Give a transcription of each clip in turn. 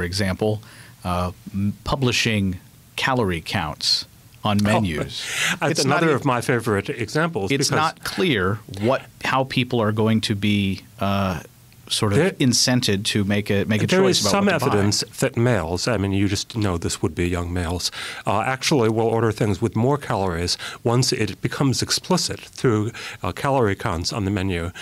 example, publishing calorie counts on menus. It's another of my favorite examples. It's not clear how people are going to be sort of incented to make a choice about what to buy. There is some evidence that males, I mean, you just know this would be young males, actually will order things with more calories once it becomes explicit through calorie counts on the menu,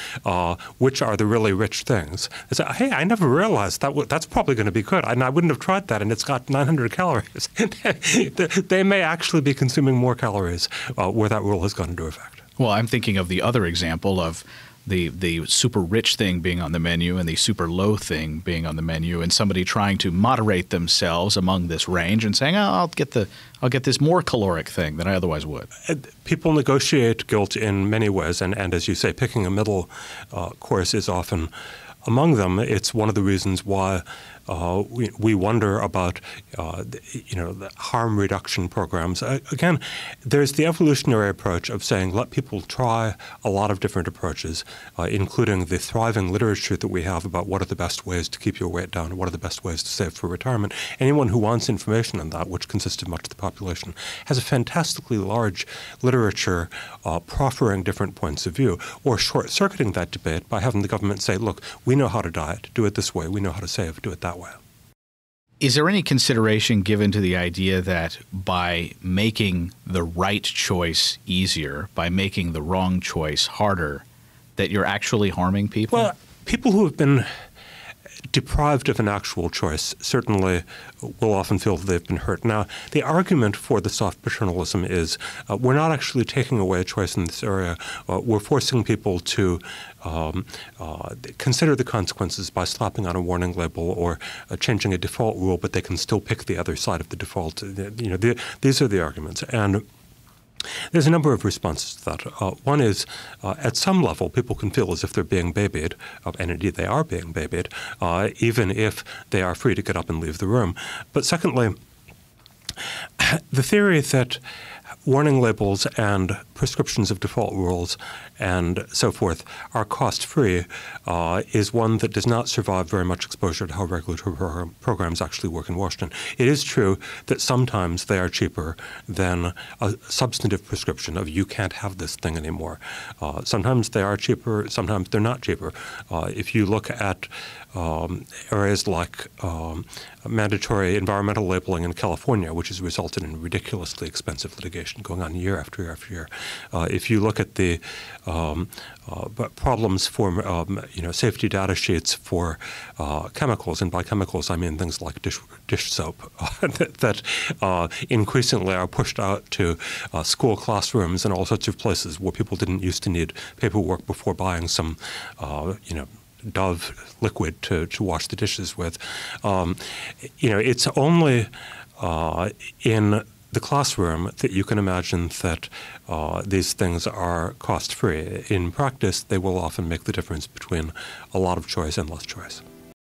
which are the really rich things. They say, hey, I never realized that's probably going to be good, and I wouldn't have tried that, and it's got 900 calories. They may actually be consuming more calories where that rule has gone into effect. Well, I'm thinking of the other example of the super rich thing being on the menu and the super low thing being on the menu, and somebody trying to moderate themselves among this range and saying, I'll get this more caloric thing than I otherwise would. People negotiate guilt in many ways, and as you say, picking a middle course is often among them. It's one of the reasons why we wonder about the harm reduction programs. Again, there's the evolutionary approach of saying let people try a lot of different approaches, including the thriving literature that we have about what are the best ways to keep your weight down, what are the best ways to save for retirement. Anyone who wants information on that, which consists of much of the population, has a fantastically large literature proffering different points of view, or short-circuiting that debate by having the government say, look, we know how to diet, do it this way, we know how to save, do it that way. Is there any consideration given to the idea that by making the right choice easier, by making the wrong choice harder, that you're actually harming people? Well, people who have been deprived of an actual choice certainly will often feel that they've been hurt. Now, the argument for the soft paternalism is we're not actually taking away a choice in this area. We're forcing people to consider the consequences by slapping on a warning label or changing a default rule, but they can still pick the other side of the default. These are the arguments. And there's a number of responses to that. One is, at some level, people can feel as if they're being babied, and indeed they are being babied, even if they are free to get up and leave the room. But secondly, the theory that warning labels and prescriptions of default rules and so forth are cost-free is one that does not survive very much exposure to how regulatory programs actually work in Washington. It is true that sometimes they are cheaper than a substantive prescription of you can't have this thing anymore. Sometimes they are cheaper, sometimes they're not cheaper. If you look at areas like mandatory environmental labeling in California, which has resulted in ridiculously expensive litigation going on year after year after year. If you look at the problems for safety data sheets for chemicals, and by chemicals I mean things like dish soap that increasingly are pushed out to school classrooms and all sorts of places where people didn't used to need paperwork before buying some Dove liquid to wash the dishes with. It's only in the classroom that you can imagine that these things are cost-free. In practice, they will often make the difference between a lot of choice and less choice.